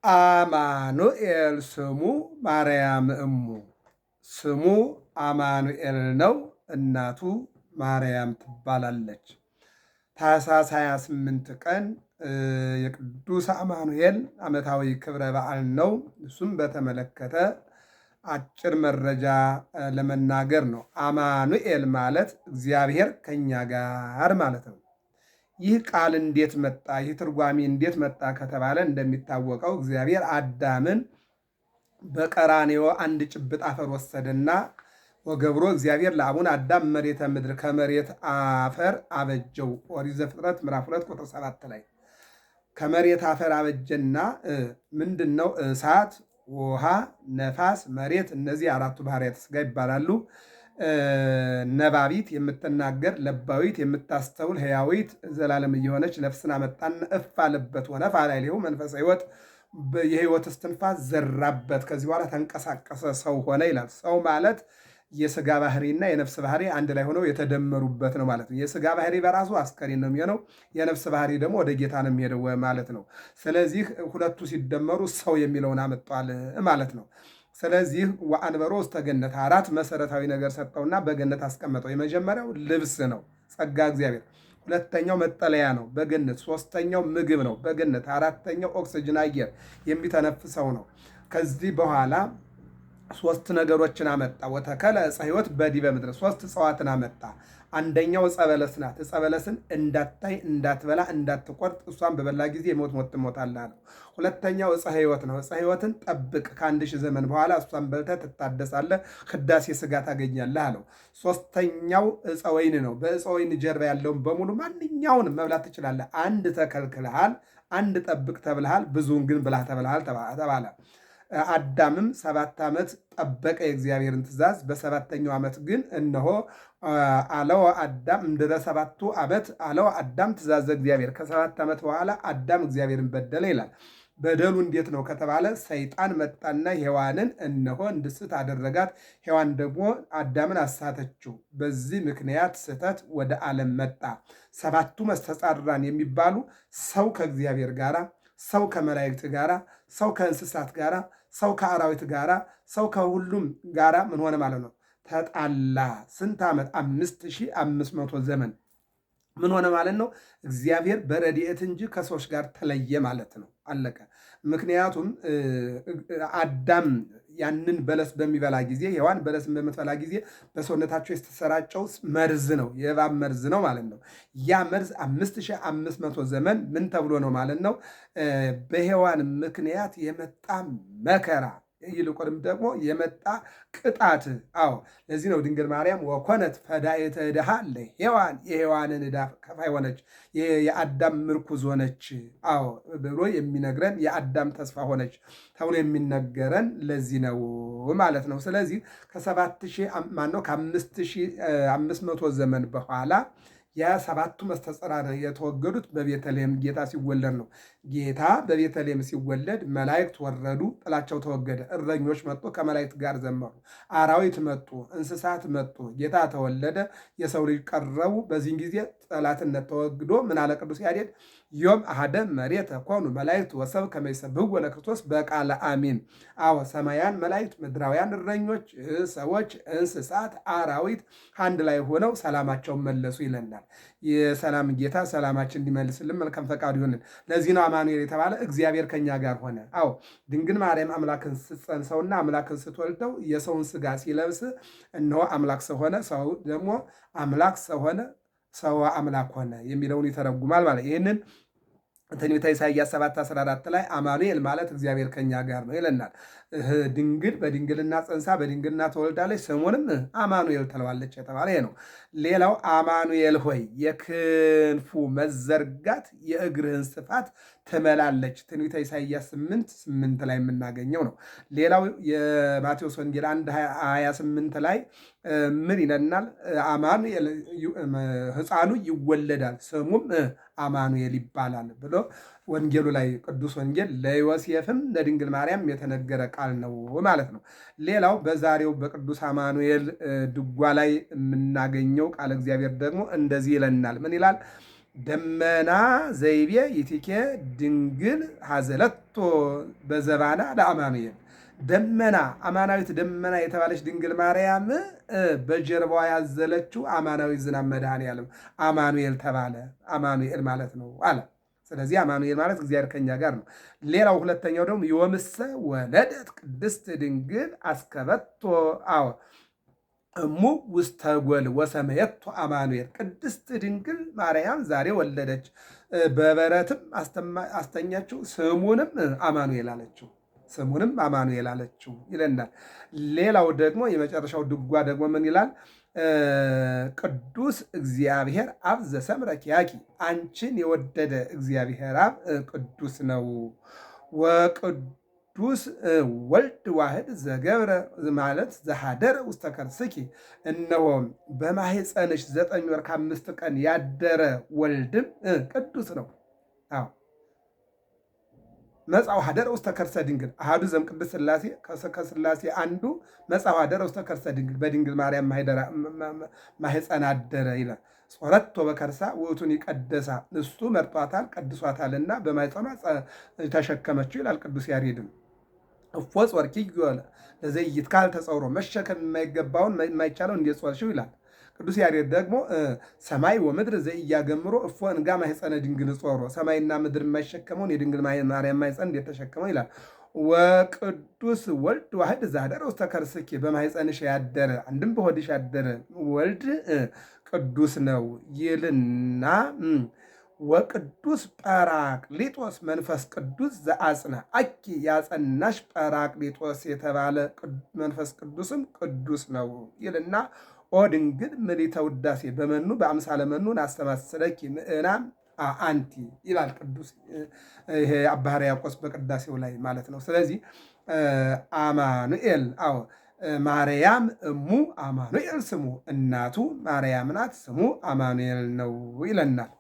አማኑኤል ስሙ ማርያም እሙ። ስሙ አማኑኤል ነው። እናቱ ማርያም ትባላለች። ታኅሳስ 28 ቀን የቅዱስ አማኑኤል ዓመታዊ ክብረ በዓል ነው። እሱም በተመለከተ አጭር መረጃ ለመናገር ነው። አማኑኤል ማለት እግዚአብሔር ከኛ ጋር ማለት ነው። ይህ ቃል እንዴት መጣ? ይህ ትርጓሜ እንዴት መጣ ከተባለ እንደሚታወቀው እግዚአብሔር አዳምን በቀራንዮ አንድ ጭብጥ አፈር ወሰደና ወገብሮ እግዚአብሔር ለአቡነ አዳም መሬተ ምድር ከመሬት አፈር አበጀው። ኦሪት ዘፍጥረት ምዕራፍ 2 ቁጥር 7 ላይ ከመሬት አፈር አበጀና ምንድን ነው? እሳት፣ ውሃ፣ ነፋስ፣ መሬት እነዚህ አራቱ ባህርያተ ሥጋ ይባላሉ። ነባቢት የምትናገር ለባዊት የምታስተውል ሕያዊት ዘላለም እየሆነች ነፍስን አመጣና እፍ አለበት ወነፍ አላይሌሁ መንፈሰ ሕይወት የሕይወት እስትንፋስ ዘራበት። ከዚህ በኋላ ተንቀሳቀሰ ሰው ሆነ ይላል። ሰው ማለት የሥጋ ባህሪና የነፍስ ባህሪ አንድ ላይ ሆነው የተደመሩበት ነው ማለት ነው። የሥጋ ባህሪ በራሱ አስከሬን ነው የሚሆነው፣ የነፍስ ባህሪ ደግሞ ወደ ጌታ ነው የሚሄደው ማለት ነው። ስለዚህ ሁለቱ ሲደመሩ ሰው የሚለውን አመጧል ማለት ነው። ስለዚህ ወአንበሮ ውስተ ገነት አራት መሰረታዊ ነገር ሰጠውና በገነት አስቀመጠው። የመጀመሪያው ልብስ ነው፣ ጸጋ እግዚአብሔር። ሁለተኛው መጠለያ ነው በገነት። ሶስተኛው ምግብ ነው በገነት። አራተኛው ኦክስጅን አየር የሚተነፍሰው ነው። ከዚህ በኋላ ሶስት ነገሮችን አመጣ። ወተከለ ዕፀ ሕይወት በዲበ ምድር፣ ሶስት እጽዋትን አመጣ። አንደኛው ዕፀ በለስ ናት። ዕፀ በለስን እንዳታይ፣ እንዳትበላ፣ እንዳትቆርጥ እሷን በበላ ጊዜ ሞት ትሞታለህ አለው። ሁለተኛው ዕፀ ሕይወት ነው። ዕፀ ሕይወትን ጠብቅ፣ ከ1000 ዘመን በኋላ እሷን በልተህ ትታደሳለህ፣ ህዳሴ ሥጋ ታገኛለህ አለው። ሶስተኛው ዕፀ ወይን ነው። በዕፀ ወይን ጀርባ ያለውን በሙሉ ማንኛውንም መብላት ትችላለህ። አንድ ተከልክልሃል፣ አንድ ጠብቅ ተብልሃል፣ ብዙውን ግን ብላ ተብልሃል ተባለ። አዳምም 7 ዓመት ጠበቀ የእግዚአብሔርን ትእዛዝ። በሰባተኛው ዓመት ግን እነሆ አለው አዳም እምድኅረ 7 ዓመት አለው አዳም ትእዛዘ እግዚአብሔር። ከ7 ዓመት በኋላ አዳም እግዚአብሔርን በደለ ይላል። በደሉ እንዴት ነው ከተባለ ሰይጣን መጣና ሔዋንን እነሆ እንድስት አደረጋት። ሔዋን ደግሞ አዳምን አሳተችው። በዚህ ምክንያት ስህተት ወደ ዓለም መጣ። 7ቱ መስተጻርራን የሚባሉ ሰው ከእግዚአብሔር ጋር፣ ሰው ከመላእክት ጋር፣ ሰው ከእንስሳት ጋር፣ ሰው ከአራዊት ጋር፣ ሰው ከሁሉም ጋር ምን ሆነ ማለት ነው? ተጣላ። ስንት ዓመት? 5500 ዘመን ምን ሆነ ማለት ነው? እግዚአብሔር በረድኤት እንጂ ከሰዎች ጋር ተለየ ማለት ነው። አለቀ። ምክንያቱም አዳም ያንን በለስ በሚበላ ጊዜ፣ ሔዋን በለስን በምትበላ ጊዜ በሰውነታቸው የተሰራጨው መርዝ ነው፣ የእባብ መርዝ ነው ማለት ነው። ያ መርዝ 5500 ዘመን ምን ተብሎ ነው ማለት ነው? በሔዋን ምክንያት የመጣ መከራ ይልቁንም ደግሞ የመጣ ቅጣት። አዎ ለዚህ ነው ድንግል ማርያም ወኮነት ፈዳኢተ ዕዳሃ ለሔዋን፣ የሔዋንን ዕዳ ከፋይ ሆነች፣ የአዳም ምርኩዝ ሆነች። አዎ ብሎ የሚነግረን የአዳም ተስፋ ሆነች ተብሎ የሚነገረን ለዚህ ነው ማለት ነው። ስለዚህ ከ5500 ዘመን በኋላ የ7ቱ መስተጻርራን የተወገዱት በቤተልሔም ጌታ ሲወለድ ነው። ጌታ በቤተልሔም ሲወለድ መላእክት ወረዱ፣ ጥላቸው ተወገደ። እረኞች መጡ፣ ከመላእክት ጋር ዘመሩ። አራዊት መጡ፣ እንስሳት መጡ። ጌታ ተወለደ፣ የሰው ልጅ ቀረቡ። በዚህን ጊዜ ጠላትነት ተወግዶ ምን አለ ቅዱስ ያሬድ? ዮም አሐደ መሬተ ኮኑ መላእክት ወሰብ ከመ ይሰብሕዎ ለክርስቶስ በቃለ አሚን። አዎ ሰማያን መላእክት፣ ምድራውያን እረኞች፣ ሰዎች፣ እንስሳት፣ አራዊት አንድ ላይ ሆነው ሰላማቸውን መለሱ ይለናል። የሰላም ጌታ ሰላማችን እንዲመልስልን መልካም ፈቃዱ ይሆንን። ለዚህ ነው አማኑኤል የተባለ እግዚአብሔር ከኛ ጋር ሆነ። አዎ ድንግል ማርያም አምላክን ስትጸንሰውና አምላክን ስትወልደው የሰውን ስጋ ሲለብስ እነሆ አምላክ ሰው ሆነ፣ ሰው ደግሞ አምላክ ሰው ሆነ፣ ሰው አምላክ ሆነ የሚለውን ይተረጉማል ማለት ይህንን ትንቢተ ኢሳይያስ 7:14 ላይ አማኑኤል ማለት እግዚአብሔር ከኛ ጋር ነው ይለናል። ድንግል በድንግልና ጸንሳ በድንግልና ተወልዳለች፣ ስሙንም አማኑኤል ትለዋለች የተባለ ይሄ ነው። ሌላው አማኑኤል ሆይ የክንፉ መዘርጋት የእግርህን ስፋት ትመላለች፣ ትንቢተ ኢሳይያስ 8:8 ላይ የምናገኘው ነው። ሌላው የማቴዎስ ወንጌል 1:28 ላይ ምን ይለናል? አማኑኤል ሕፃኑ ይወለዳል ስሙም አማኑኤል ይባላል ብሎ ወንጌሉ ላይ ቅዱስ ወንጌል ለዮሴፍም ለድንግል ማርያም የተነገረ ቃል ነው ማለት ነው። ሌላው በዛሬው በቅዱስ አማኑኤል ድጓ ላይ የምናገኘው ቃል እግዚአብሔር ደግሞ እንደዚህ ይለናል። ምን ይላል? ደመና ዘይቤ ይቲኬ ድንግል ሀዘለቶ በዘባና ለአማኑኤል ደመና አማናዊት ደመና የተባለች ድንግል ማርያም በጀርባዋ ያዘለችው አማናዊ ዝናብ መድኃኔዓለም አማኑኤል ተባለ። አማኑኤል ማለት ነው አለ። ስለዚህ አማኑኤል ማለት እግዚአብሔር ከኛ ጋር ነው። ሌላው ሁለተኛው ደግሞ ዮምሰ ወለደት ቅድስት ድንግል አስከበቶ አዎ እሙ ውስተ ጎል ወሰመየቶ አማኑኤል ቅድስት ድንግል ማርያም ዛሬ ወለደች፣ በበረትም አስተኛችው፣ ስሙንም አማኑኤል አለችው። ስሙንም አማኑኤል አለችው ይለናል። ሌላው ደግሞ የመጨረሻው ድጓ ደግሞ ምን ይላል? ቅዱስ እግዚአብሔር አብ ዘሰምረ ኪያኪ አንቺን የወደደ እግዚአብሔር አብ ቅዱስ ነው። ወቅዱስ ወልድ ዋህድ ዘገብረ ማለት ዘሃደረ ውስተ ከርስኪ እነሆ በማኅፀንሽ 9 ወር ከ5 ቀን ያደረ ወልድም ቅዱስ ነው። አዎ መጽሐው ሀደረ ውስተ ከርሰ ድንግል አሃዱ ዘም ቅድስት ሥላሴ ከሥላሴ አንዱ መጽሐው ሀደረ ውስተ ከርሰ ድንግል በድንግል ማርያም ማኅፀን አደረ ይላል። ጾረቶ በከርሳ ውእቱን ይቀደሳ እሱ መርጧታል ቀድሷታልና በማኅፀኗ ተሸከመችው ይላል ቅዱስ ያሬድም። እፎ ጾርኪዮ ለዘይትካል ተጸውሮ መሸከም የማይገባውን የማይቻለው እንዴት ጾርሽው ይላል። ቅዱስ ያሬድ ደግሞ ሰማይ ወምድር ዘኢያገምሮ እፎ እንጋ ማኅፀነ ድንግል ጾሮ ሰማይና ምድር የማይሸከመውን የድንግል ማርያም ማኅፀን እንዴት ተሸከመው ይላል። ወቅዱስ ወልድ ዋህድ ዘኀደረ ውስተ ከርስኪ በማኅፀንሽ ያደረ አንድም በሆድሽ ያደረ ወልድ ቅዱስ ነው ይልና ወቅዱስ ጰራቅሊጦስ መንፈስ ቅዱስ ዘአጽና አኪ ያጸናሽ ጰራቅሊጦስ የተባለ መንፈስ ቅዱስም ቅዱስ ነው ይልና ኦ ድንግል ምልዕተ ውዳሴ በመኑ በአምሳለ መኑን አስተማሰለኪ ምዕናም አንቲ ይላል ቅዱስ ይሄ አባ ሕርያቆስ በቅዳሴው ላይ ማለት ነው። ስለዚህ አማኑኤል አዎ ማርያም እሙ አማኑኤል ስሙ እናቱ ማርያም ናት፣ ስሙ አማኑኤል ነው ይለናል።